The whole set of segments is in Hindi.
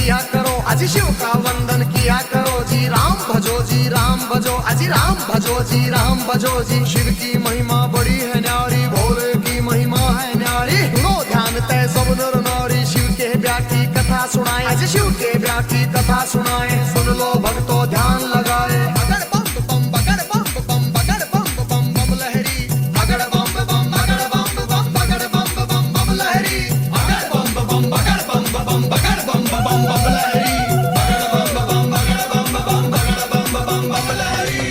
किया करो, अजी शिव का वंदन किया करो जी। राम भजो जी राम भजो, अजी राम भजो जी राम भजो जी। शिव की महिमा बड़ी है न्यारी, भोले की महिमा है न्यारी। सुनो ध्यान तय सब नर नारी, शिव के ब्याह की कथा सुनाए, अजी शिव के ब्याह की कथा सुनाए। सुन लो भक्तों ध्यान लगाए, अगर बम बम बगर बम बम बगर बम बम बम लहरी, अगर बम बम बगर बम बम बगर बम बम बम लहरी, अगर बम बम बगर बम बम बगर बम बम बम लहरी, अगर बम बम बगर बम बम बगर बम बम बम लहरी।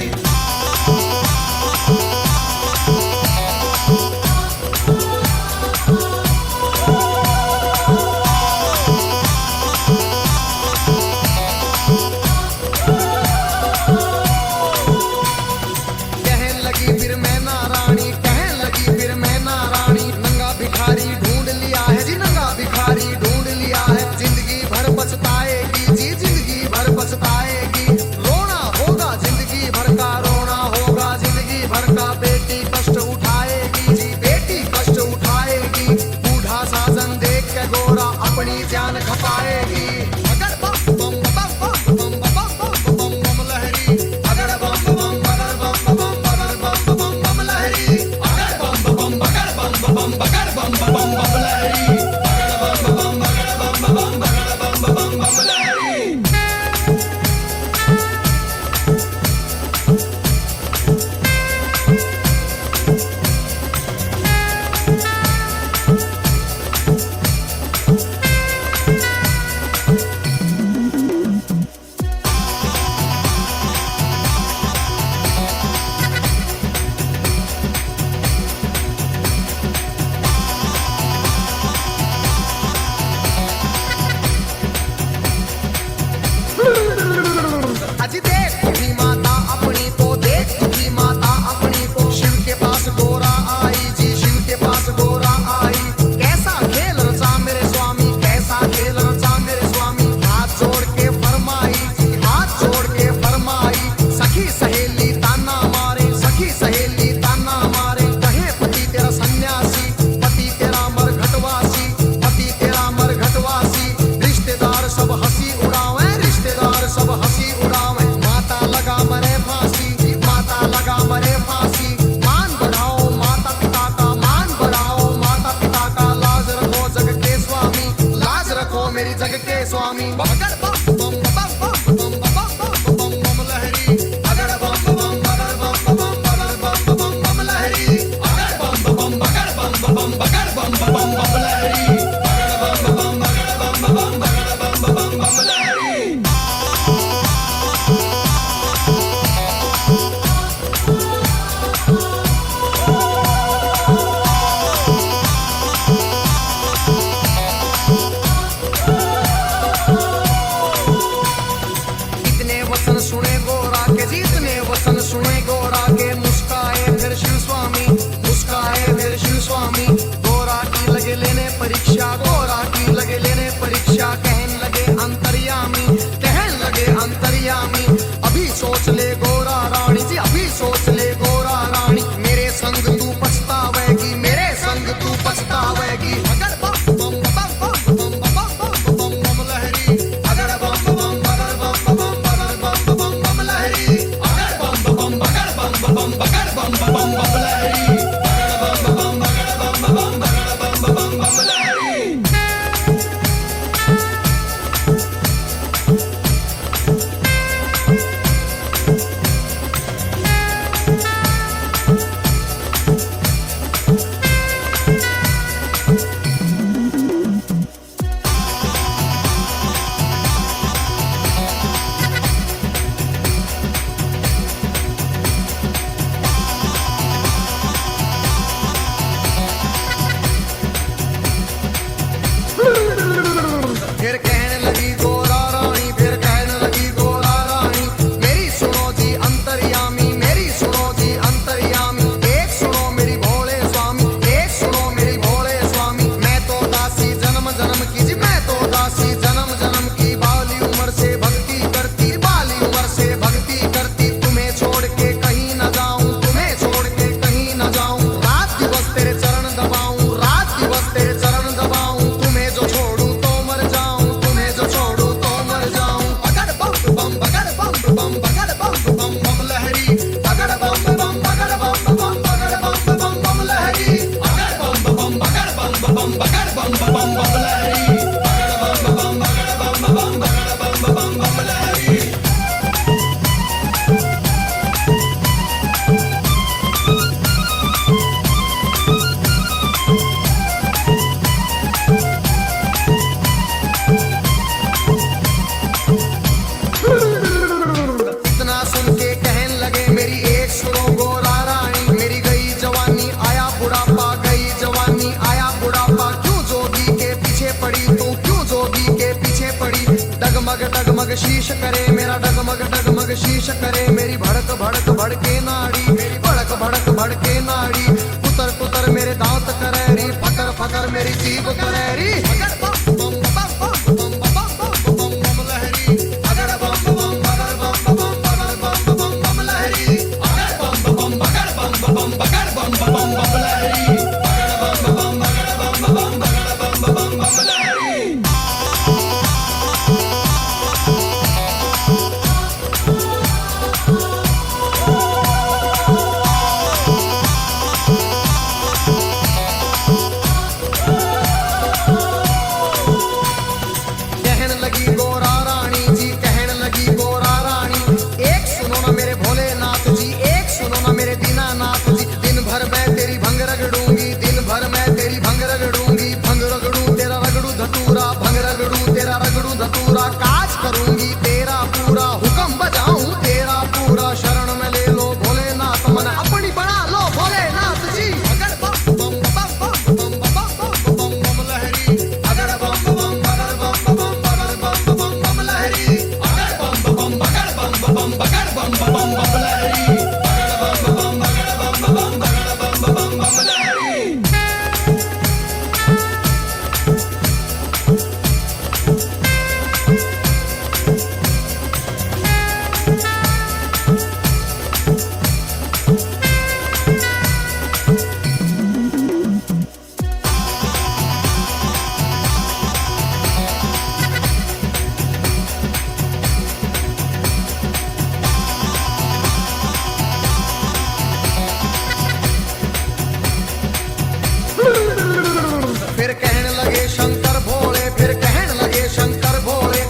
अपनी जान खपाएगी, अगर बम बम बम बम बम बम बम बम लहरी, अगर बम बम बगर बम बम बगर बम बम बम लहरी, अगर बम बम बगर बम बम बगर बम बम बम लहरी, अगर बम बम बगर बम बम बगर बम बम बम लहरी। अजी देख तुझी माता अपनी को, देख तुझी माता अपनी को। शिव के पास गोरा आई जी, शिव के पास गोरा आई। कैसा खेल रचा मेरे स्वामी, कैसा खेल रचा मेरे स्वामी। हाथ जोड़ के फरमाई जी, हाथ जोड़ के फरमाई। सखी सहेली ताना मारे, सखी सहेली ताना मारे। कहे पति तेरा सन्यासी, पति तेरा मरघटवासी, पति तेरा मरघटवासी। रिश्तेदार सब हंसी उड़ावे, रिश्तेदार सब हंसी उड़ावे। माता लगा मरे फांसी, माता लगा मरे फांसी। मान बढ़ाओ माता पिता का, मान बढ़ाओ माता पिता का। लाज रखो जग के स्वामी, लाज रखो मेरी जग के स्वामी। अगर बम बम बम बम बम बम बम लहरी, अगर बम बम बगर बम बम बगर बम बम बम लहरी, अगर बम बम बगर बम बम बगर बम बम बम लहरी, अगर बम बम बगर बम बम बगर बम बम बम लहरी। इतने वचन सुने गोरा के जी, इतने वचन सुने गोरा के। मुस्काए फिर शिव स्वामी, मुस्काए फिर शिव स्वामी। गोरा की लगे लेने परीक्षा, गोरा की लगे लेने परीक्षा। कहने लगे अंतर्यामी, कहने लगे अंतर्यामी। अभी सोच ले गोरा रानी जी, अभी सोच ले गोरा रानी। मेरे संग तू पछतावेगी, मेरे संग तू पछतावेगी। अगर बम बम बम बम बम बम बम लहरी, अगर बम बम बगर बम बम बगर बम बम बम लहरी, अगर बम बम बगर बम बम बगर बम बम बम लहरी, अगर बम बम बगर बम बम बगर बम बम बम लहरी। शीश करे मेरा डगमग शीश करे मेरी भड़क भड़क भड़के नाड़ी मेरी भड़क भड़क भड़के नाड़ी कुतर कुतर मेरे दांत करे री फटर फटर मेरी जीभ करे री अगर बम बम बम बम बम बम बम लहरी अगर बम बम बगर बम बम बगर बम बम बम लहरी अगर बम बम बगर बम बम बगर बम बम बम लहरी अगर बम बम बगर बम बम बगर बम बम लहरी धतूरा काज करूंगी तेरा पूरा हुक्म बजाऊं तेरा पूरा शरण में ले लो भोलेनाथ मन अपनी बना लो भोलेनाथ जी अगर बम बम बम बम बम बम बम लहरी अगर बम बम बगर बम बम बगर बम बम लहरी अगर बम बम बगर बम बगर बम लहरी अगर बम बगर बम बगर बम लहरी फिर कहने लगे शंकर भोले फिर कहने लगे शंकर भोले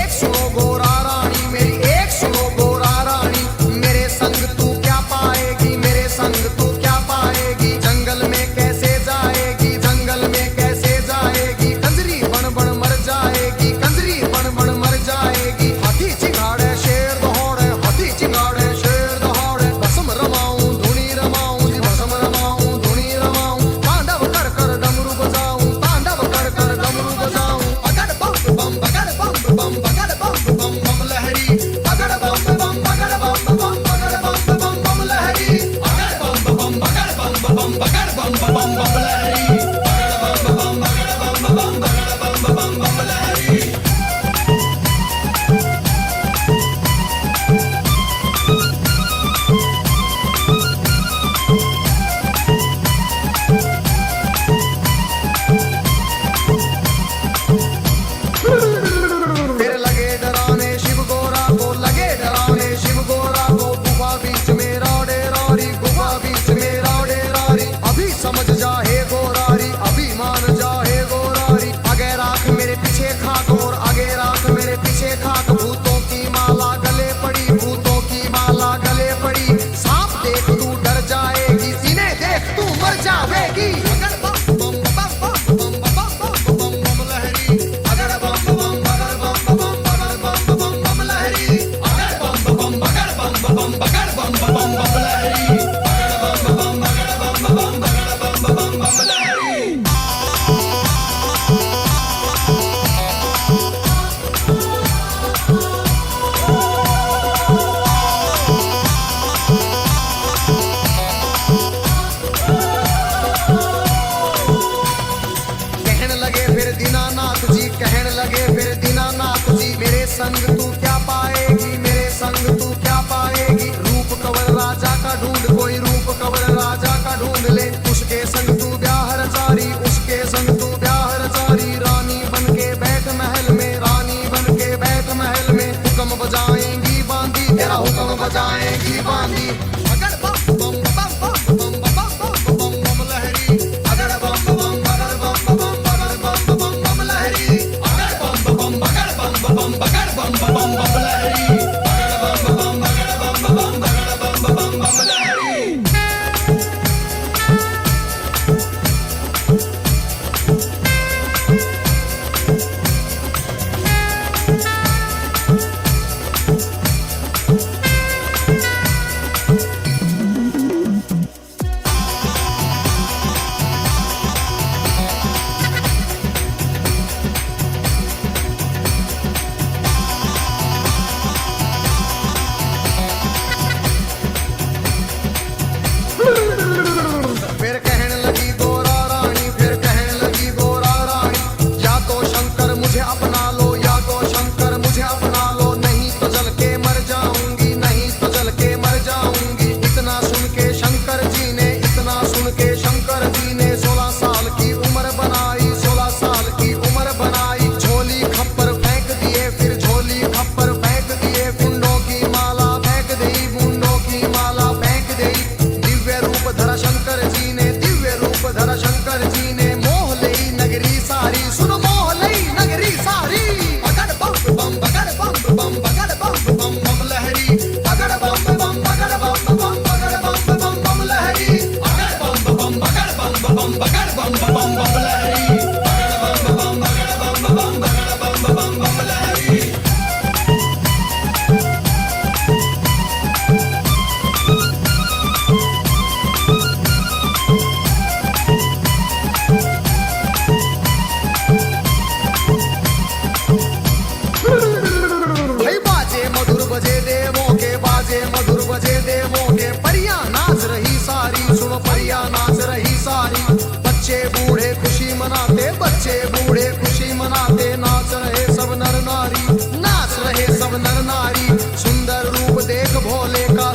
एक सुनो गोरा रानी मेरी एक सुनो गोरा रानी मेरे संग तू क्या पाएगी मेरे संग तू क्या पाएगी जंगल में कैसे जाएगी जंगल में कैसे जाएगी कंजरी बन बन मर जाएगी कंजरी बन बन मर जाएगी हाथी चिंगाड़े शेर दौड़े हाथी चिंगाड़े शेर दौड़े भस्म रमाऊं धुनी रमाऊं जी भस्म रमाऊं धुनी रमाऊं तांडव कर कर डमरू बजाऊं तांडव कर कर डमरू बजाऊं अगर बम बम बगर बम बगर बम बम लहरी अगर बम बम बगर बम बगर बम बम लहरी अगर बम बम बगर बम बगर बम लहरी अगर बम बगर बम बगर बम लहरी फिर लगे डराने शिव गोरा को लगे डराने शिव गोरा को गुफा बीच में रौड़े रौरी गुफा बीच में रौड़े रौरी अभी समझ जा हे गोरारी अभी मान जा हे गोरारी आगे राख मेरे पीछे खाक और आगे राख मेरे पीछे खाक भूतों की माला गले पड़ी भूतों की माला गले पड़ी सांप देख तू डर जाएगी सीने देख तू मर जाएगी अगर बम बम बम बम बम बम लहरी अगर बम बम बगर बम बम लहरी अगर बम बगर बम लहरी अगर बम बगर बम लहरी कहने लगे फिर दीनानाथ जी कहने लगे फिर दीनानाथ जी मेरे संग तू क्या पाएगी मेरे संग तू क्या पाएगी रूप कवर राजा का ढूंढ कोई रूप कवर राजा का ढूंढ ले उसके संग तू ब्याह रचारी उसके संग तू ब्याह रचारी रानी बन के बैठ महल में रानी बन के बैठ महल में हुक्म बजाएंगी बांदी तेरा हुक्म बजाएंगी बांदी अगर बम बम बम बम बम लहरी अगर बम बम बगर बम बम लहरी अगर बम बगर बम लहरी अगर बम बगर बम लहरी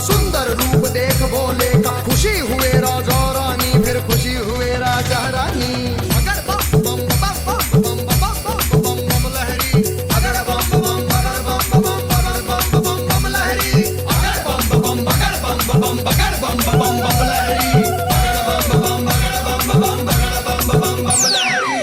सुंदर रूप देख बोले का खुशी हुए राजा रानी, फिर खुशी हुए राजा रानी। अगर बम बम बम बम बम बम बम बम लहरी, अगर बम बम बगर बम बम बगर बम बम बम लहरी, अगर बम बम बगर बम बम बगर बम बम बम लहरी, अगर बम बम बगर बम बम बगर बम बम बम लहरी।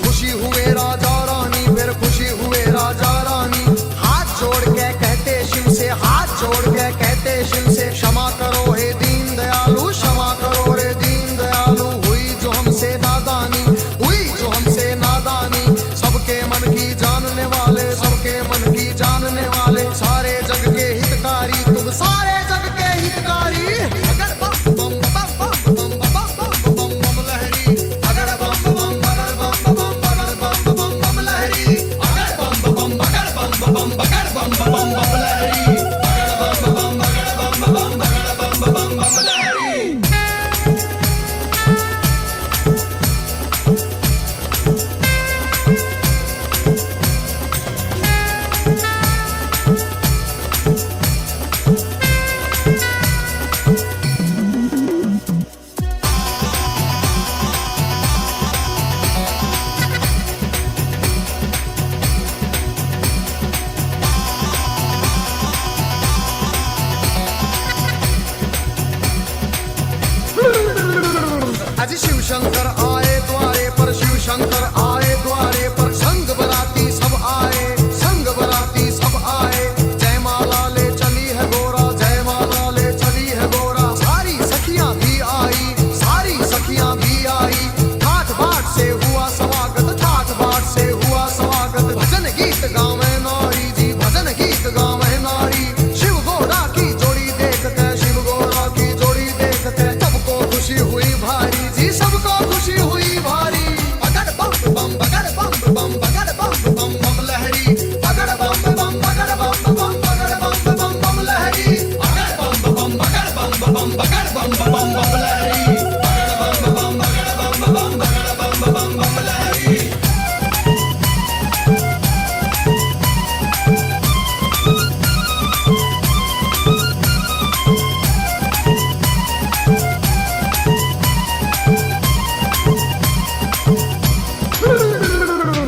खुशी हुए राजा रानी, फिर खुशी हुए राजा रानी। हाथ जोड़ के कहते शिव से, हाथ जोड़ के कहते शिव से, क्षमा करो हे दीन दयालु, क्षमा करो रे दीन दयालु। हुई जो हमसे नादानी, हुई जो हमसे नादानी, सबके मन की जानने वाले, सबके मन की जानने वाले, सारे जग के हितकारी तुम, सारे जग के हितकारी। अगर बम बम बम बम बम बम बम बम लहरी, अगर बम बम बगर बम बम बगर बम बम बम लहरी, अगर बम बम बगर बम बम बगर बम बम बम लहरी, अगर बम बम बगर बम बम बगर बम बम बम लहरी। आज शिव शंकर आए द्वारे पर, शिव शंकर आए द्वारे पर, संग बराती सब आए, संग बराती सब आए। जय माला ले चली है गोरा, जय माला ले चली है गोरा। सारी सखियां भी आई, सारी सखियां भी आई। ठाठ बाट से हुआ स्वागत, ठाठ बाट से हुआ स्वागत। भजन गीत गावे नारी जी, भजन गीत गावे नारी। शिव गोरा की जोड़ी देखते, शिव गोरा की जोड़ी देखते, सबको खुशी हुई भारी जी, सबको खुशी हुई भारी। अगर बम बम बगर बम बम बगर बम बम बम लहरी, अगर बम बम बगर बम बम बगर बम बम बम लहरी, अगर बम बम बगर बम बम बगर बम बम बम लहरी, अगर बम बम बगर बम बम बगर बम बम बम लहरी।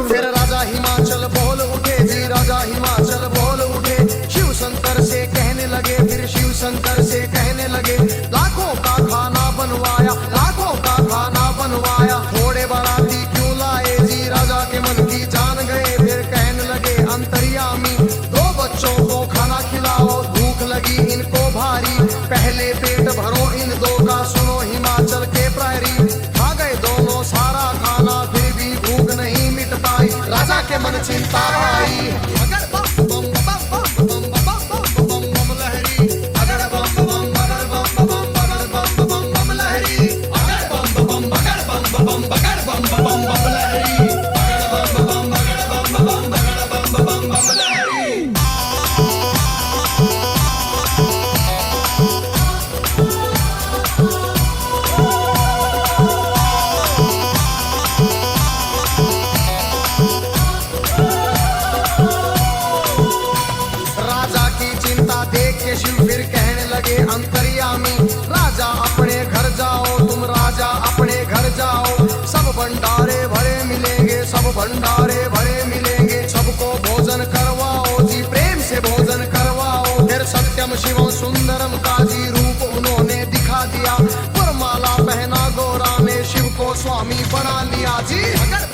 फिर राजा हिमाचल बोल उठे जी, राजा हिमाचल बोल उठे। शिव शंकर से कहने लगे, फिर शिव शंकर से कहने लगे, लाखों का खाना बनवाया, लाखों का खाना बनवाया। थोड़े बाराती क्यों लाए जी, राजा के मन की जान गए। फिर कहने लगे अंतर्यामी, दो बच्चों को खाना खिलाओ, भूख लगी इनको भारी। पहले पेट भरो इन दो का, सुनो हिमाचल के प्रायरी। खा गए दोनों सारा खाना, फिर भी भूख नहीं मिट पाई, राजा के मन चिंता आई। अगर बम बम बम बम बम बम बम बम लहरी, अगर बम बम बगर बम बम बगर बम बम बम लहरी, अगर बम बम बगर बम बम बगर बम बम बम लहरी, अगर बम बम बगर बम बम बगर बम बम बम लहरी। राजा की चिंता देख के शिव फिर कहने लगे अंतर्यामी, राजा अपने घर जाओ, तुम राजा अपने घर जाओ। सब भंडारे भरे मिलेंगे, सब भंडारे भरे मिलेंगे। सबको भोजन करवाओ जी, प्रेम से भोजन करवाओ। फिर सत्यम शिवम सुंदरम का जी रूप उन्होंने दिखा दिया। वरमाला पहना गोरा ने, शिव को स्वामी बना लिया जी। अगर